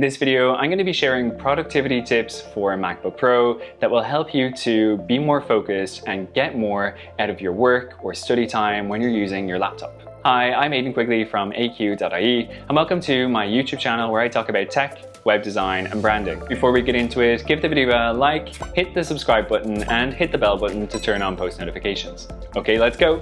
In this video, I'm going to be sharing productivity tips for MacBook Pro that will help you to be more focused and get more out of your work or study time when you're using your laptop. Hi, I'm Aidan Quigley from aq.ie and welcome to my YouTube channel where I talk about tech, web design and branding. Before we get into it, give the video a like, hit the subscribe button and hit the bell button to turn on post notifications. Okay, let's go.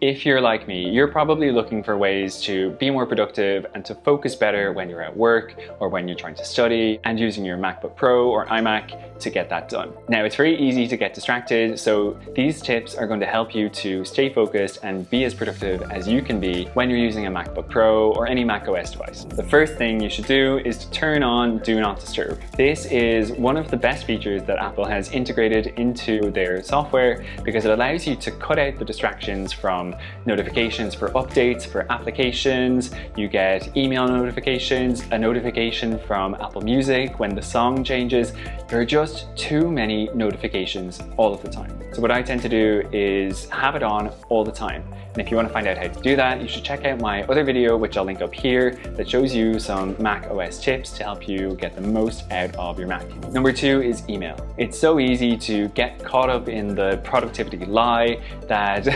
If you're like me, you're probably looking for ways to be more productive and to focus better when you're at work or when you're trying to study and using your MacBook Pro or iMac to get that done. Now, it's very easy to get distracted, so these tips are going to help you to stay focused and be as productive as you can be when you're using a MacBook Pro or any macOS device. The first thing you should do is to turn on Do Not Disturb. This is one of the best features that Apple has integrated into their software because it allows you to cut out the distractions from notifications for updates for applications. You get email notifications, a notification from Apple Music when the song changes. There are just too many notifications all of the time. So what I tend to do is have it on all the time. And if you want to find out how to do that, you should check out my other video, which I'll link up here, that shows you some macOS tips to help you get the most out of your Mac. Number two is email. It's so easy to get caught up in the productivity lie that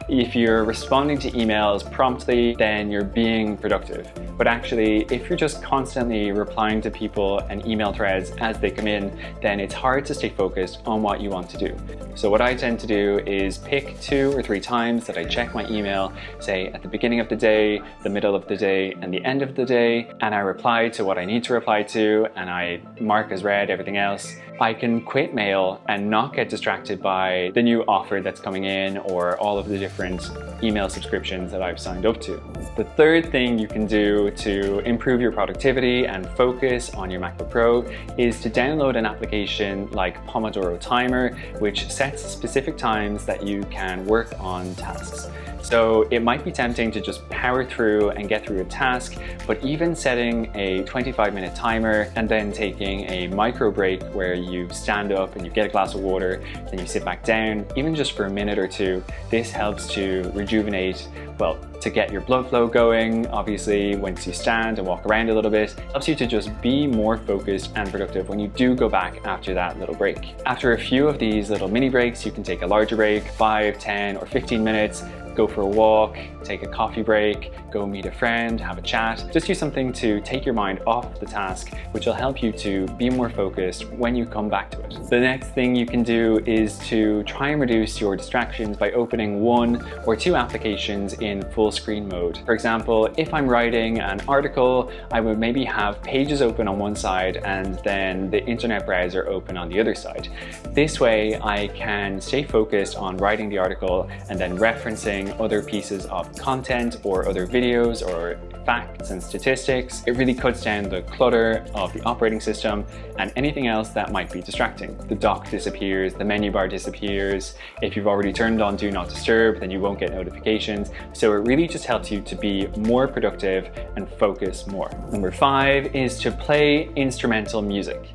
if you're responding to emails promptly, then you're being productive. But actually, if you're just constantly replying to people and email threads as they come in, then it's hard to stay focused on what you want to do. So what I tend to do is pick 2 or 3 times that I check my email, say at the beginning of the day, the middle of the day, and the end of the day, and I reply to what I need to reply to, and I mark as read everything else. I can quit mail and not get distracted by the new offer that's coming in or all of the different email subscriptions that I've signed up to. The third thing you can do to improve your productivity and focus on your MacBook Pro is to download an application like Pomodoro Timer, which sets specific times that you can work on tasks. So it might be tempting to just power through and get through a task, but even setting a 25-minute timer and then taking a micro break where you stand up and you get a glass of water, then you sit back down, even just for a minute or two, this helps to rejuvenate, well, to get your blood flow going. Obviously, once you stand and walk around a little bit, helps you to just be more focused and productive when you do go back after that little break. After a few of these little mini breaks, you can take a larger break, 5, 10, or 15 minutes, go for a walk, take a coffee break, go meet a friend, have a chat. Just do something to take your mind off the task, which will help you to be more focused when you come back to it. The next thing you can do is to try and reduce your distractions by opening 1 or 2 applications in full screen mode. For example, if I'm writing an article, I would maybe have Pages open on one side and then the internet browser open on the other side. This way I can stay focused on writing the article and then referencing other pieces of content or other videos or facts and statistics. It really cuts down the clutter of the operating system and anything else that might be distracting. The dock disappears, the menu bar disappears. If you've already turned on Do Not Disturb, then you won't get notifications. So it really just helps you to be more productive and focus more. Number 5 is to play instrumental music.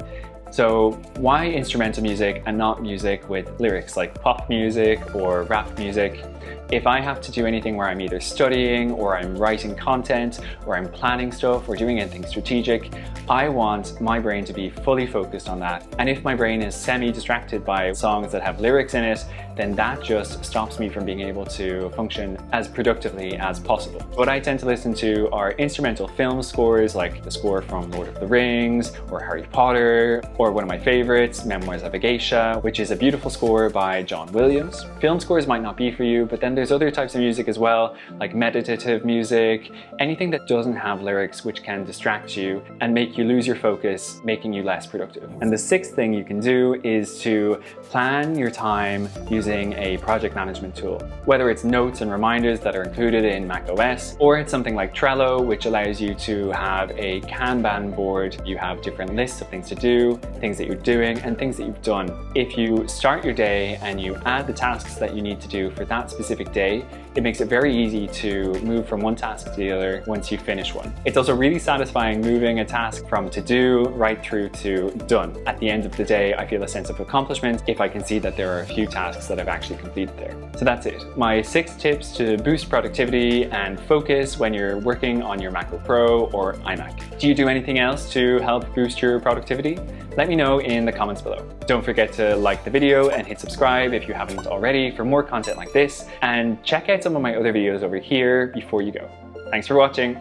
So why instrumental music and not music with lyrics like pop music or rap music? If I have to do anything where I'm either studying or I'm writing content or I'm planning stuff or doing anything strategic, I want my brain to be fully focused on that. And if my brain is semi-distracted by songs that have lyrics in it, then that just stops me from being able to function as productively as possible. What I tend to listen to are instrumental film scores, like the score from Lord of the Rings or Harry Potter, or one of my favorites, Memoirs of a Geisha, which is a beautiful score by John Williams. Film scores might not be for you, but then there's other types of music as well, like meditative music, anything that doesn't have lyrics which can distract you and make you lose your focus, making you less productive. And the 6th thing you can do is to plan your time using a project management tool. Whether it's notes and reminders that are included in macOS, or it's something like Trello, which allows you to have a Kanban board. You have different lists of things to do, things that you're doing, and things that you've done. If you start your day and you add the tasks that you need to do for that specific day, it makes it very easy to move from one task to the other once you finish one. It's also really satisfying moving a task from to do right through to done. At the end of the day, I feel a sense of accomplishment if I can see that there are a few tasks that I've actually completed there. So that's it. My 6 tips to boost productivity and focus when you're working on your MacBook Pro or iMac. Do you do anything else to help boost your productivity? Let me know in the comments below. Don't forget to like the video and hit subscribe if you haven't already for more content like this, and check out some of my other videos over here before you go. Thanks for watching.